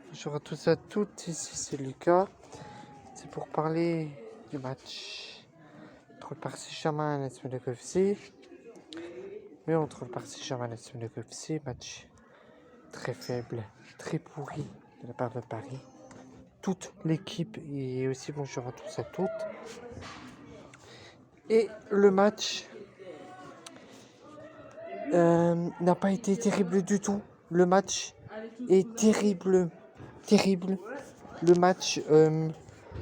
Bonjour à tous et à toutes, ici c'est Lucas. C'est pour parler du match entre le Paris Saint-Germain et l'AS Monaco FC. Mais entre le Paris Saint-Germain et l'AS Monaco FC, match très faible, très pourri de la part de Paris. Toute l'équipe, et aussi bonjour à tous et à toutes. Et le match n'a pas été terrible du tout. Le match est terrible. Le match,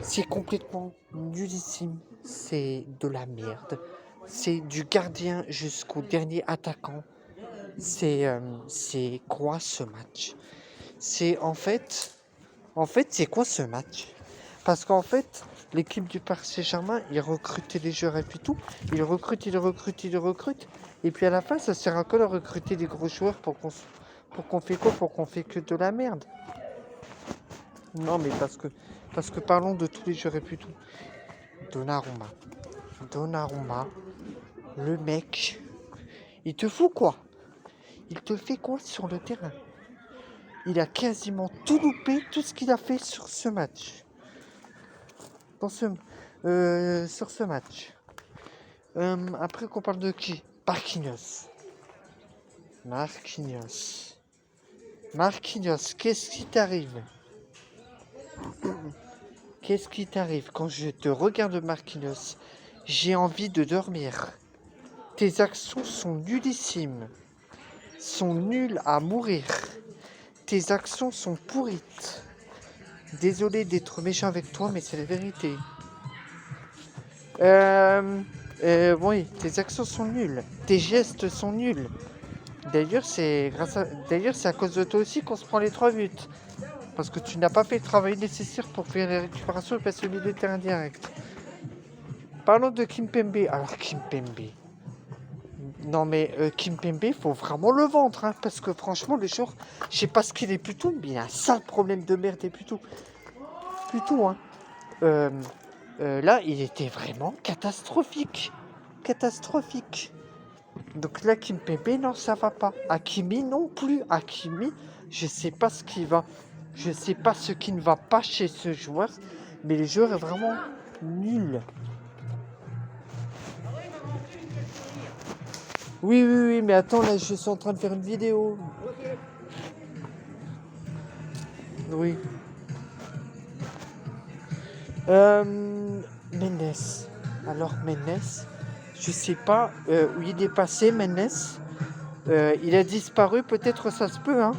c'est complètement nullissime. C'est de la merde. C'est du gardien jusqu'au dernier attaquant. C'est quoi ce match? C'est en fait, c'est quoi ce match? Parce qu'en fait, l'équipe du Paris Saint-Germain, ils recrutaient les joueurs et puis tout. Ils recrutent. Et puis à la fin, ça sert à quoi de recruter des gros joueurs pour qu'on fait quoi? Pour qu'on fait que de la merde. Non, mais parce que parlons de tous les joueurs et puis tout. Donnarumma, le mec, il te fout quoi? Il te fait quoi sur le terrain? Il a quasiment tout loupé, tout ce qu'il a fait sur ce match. Sur ce match. Après qu'on parle de qui? Marquinhos, qu'est-ce qui t'arrive? Qu'est-ce qui t'arrive? Quand je te regarde, Marquinhos, j'ai envie de dormir. Tes actions sont nullissimes. Sont nulles à mourir. Tes actions sont pourrites. Désolé d'être méchant avec toi, mais c'est la vérité. Oui, tes actions sont nulles. Tes gestes sont nuls. D'ailleurs, c'est à cause de toi aussi qu'on se prend les 3 buts. Parce que tu n'as pas fait le travail nécessaire pour faire les récupérations et passer au milieu de terrain direct. Parlons de Kimpembe. Alors, Kimpembe. Non, mais Kimpembe, faut vraiment le vendre. Hein, parce que franchement, le joueur, je sais pas ce qu'il est plus tout, mais il a un sale problème de merde et plus tout. Hein. Là, il était vraiment catastrophique. Donc là, Kimpembe, non, ça va pas. Hakimi non plus. Hakimi, je sais pas ce qui va. Je sais pas ce qui ne va pas chez ce joueur. Mais le joueur est vraiment nul. Oui, mais attends, là, je suis en train de faire une vidéo. Oui. Mendes. Alors, Mendes, je sais pas où il est passé, Mendes. Il a disparu, peut-être ça se peut, hein.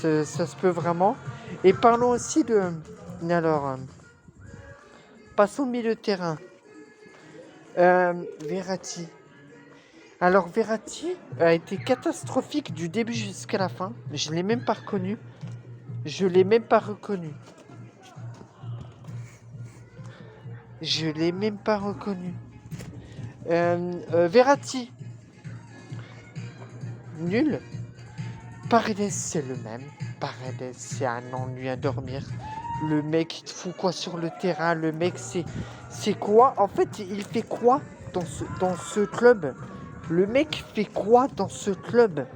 Ça se peut vraiment. Et parlons aussi de... Alors, passons au milieu de terrain. Verratti. Alors, Verratti a été catastrophique du début jusqu'à la fin. Je ne l'ai même pas reconnu. Verratti. Nul. Paredes, c'est le même. Paredes, c'est un ennui à dormir. Le mec, il te fout quoi sur le terrain? Le mec, c'est quoi? En fait, il fait quoi dans ce club? Le mec fait quoi dans ce club?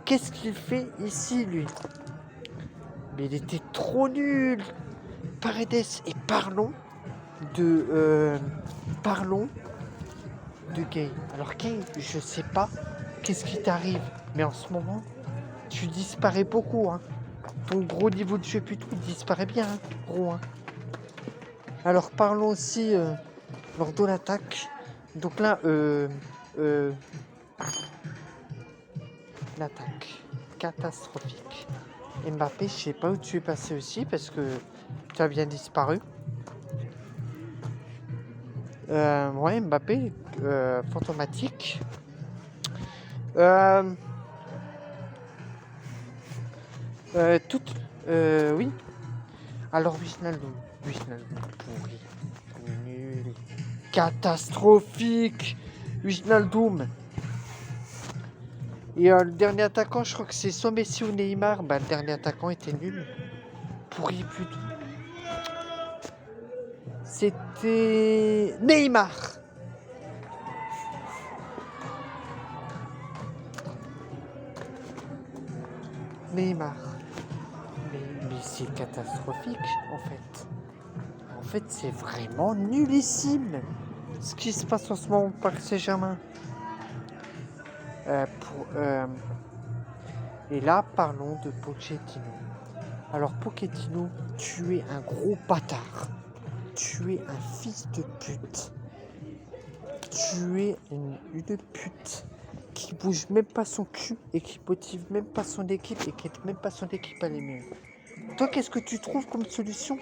Qu'est-ce qu'il fait ici, lui? Mais il était trop nul. Paredes. Et parlons de Gay. Alors Gay, je sais pas qu'est-ce qui t'arrive, mais en ce moment, tu disparais beaucoup, hein. Ton gros niveau de jeu plutôt disparaît bien, hein, gros. Hein. Alors parlons aussi lors de l'attaque. Donc là, l'attaque catastrophique. Mbappé, je sais pas où tu es passé aussi parce que tu as bien disparu. Ouais, Mbappé, fantomatique. Oui. Alors, Wijnaldum, pourri, nul, catastrophique, Wijnaldum. Et le dernier attaquant, je crois que c'est soit Messi ou Neymar. Bah, le dernier attaquant était nul, pourri putain. C'était Neymar. Mais c'est catastrophique, en fait. En fait, c'est vraiment nullissime ce qui se passe en ce moment au Paris Saint-Germain. Et là, parlons de Pochettino. Alors, Pochettino, tu es un gros bâtard. Tu es un fils de pute. Tu es une pute qui bouge même pas son cul et qui motive même pas son équipe et qui aide même pas son équipe à aller mieux. Toi, qu'est-ce que tu trouves comme solution?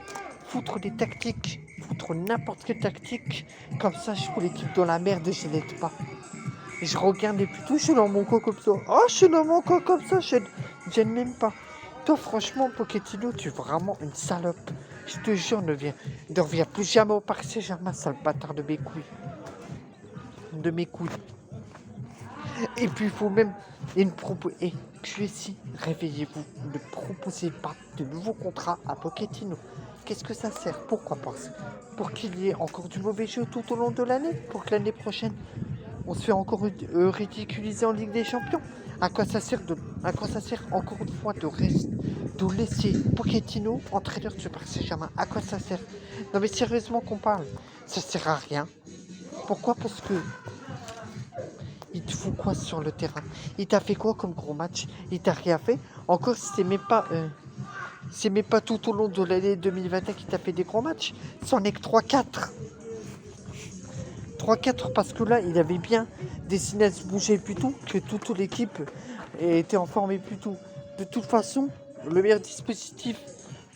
Foutre des tactiques, foutre n'importe quelle tactique, comme ça je fous l'équipe dans la merde et je l'aide pas. Et je regarde et plutôt je suis dans mon coin comme ça. Oh, je suis dans mon coin comme ça, j'aime même pas. Toi, franchement, Pochettino, tu es vraiment une salope. Je te jure, ne reviens plus jamais au Paris Saint-Germain, sale bâtard de mes couilles. De mes couilles. Et puis il faut même et QSI, réveillez-vous, ne proposez pas de nouveaux contrats à Pochettino. Qu'est-ce que ça sert? Pourquoi pas? Pour qu'il y ait encore du mauvais jeu tout au long de l'année? Pour que l'année prochaine, on se fait encore ridiculiser en Ligue des Champions? À quoi ça sert encore une fois de laisser Pochettino entraîneur du Paris Saint-Germain? À quoi ça sert? Non mais sérieusement qu'on parle, ça sert à rien. Pourquoi? Parce que il te fout quoi sur le terrain? Il t'a fait quoi comme gros match? Il t'a rien fait? Encore si c'est même pas tout au long de l'année 2021 qu'il t'a fait des gros matchs. C'en est que 3-4. 3-4 parce que là, il avait bien dessiné à se bouger plus tôt, que toute l'équipe était en forme et plus tôt. De toute façon, le meilleur dispositif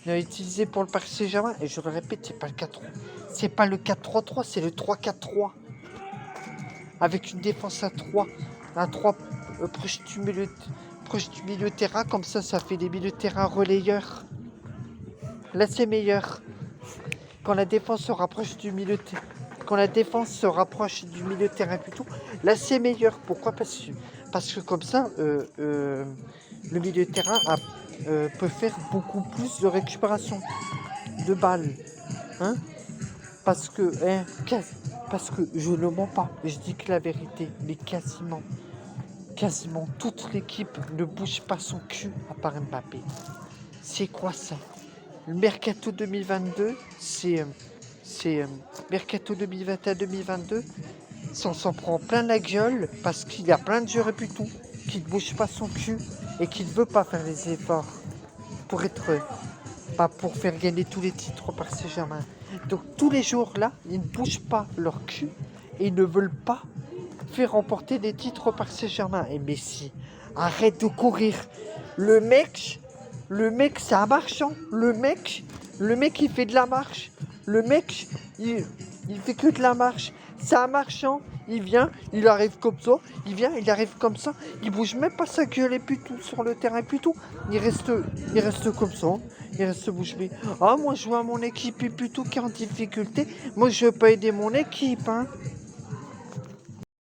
utilisé pour le Paris Saint-Germain, et je le répète, c'est pas le 4-3. C'est pas le 4-3-3, c'est le 3-4-3. Avec une défense à 3 proche du milieu de terrain, comme ça fait des milieux de terrain relayeurs. Là c'est meilleur. Quand la défense se rapproche du milieu de terrain plutôt, là c'est meilleur. Pourquoi? Parce que comme ça, le milieu de terrain peut faire beaucoup plus de récupération de balles. Hein? Parce que je ne mens pas, je dis que la vérité, mais quasiment toute l'équipe ne bouge pas son cul à part Mbappé. C'est quoi ça? Le mercato 2022, mercato 2021-2022, ça s'en prend plein la gueule parce qu'il y a plein de joueurs et puis tout qui ne bougent pas son cul et qui ne veut pas faire les efforts pour faire gagner tous les titres par Saint-Germain. Donc tous les jours là, ils ne bougent pas leur cul et ils ne veulent pas faire remporter des titres par Saint-Germain. Et Messi, arrête de courir. Le mec c'est un marchand. Le mec il fait de la marche. Le mec il fait que de la marche. C'est un marchand. Il vient, il arrive comme ça. Il bouge même pas sa gueule et puis tout sur le terrain et puis tout. Il reste comme ça. Il reste bouche bée. Ah, moi je vois mon équipe et puis tout qui est en difficulté. Moi je veux pas aider mon équipe, hein.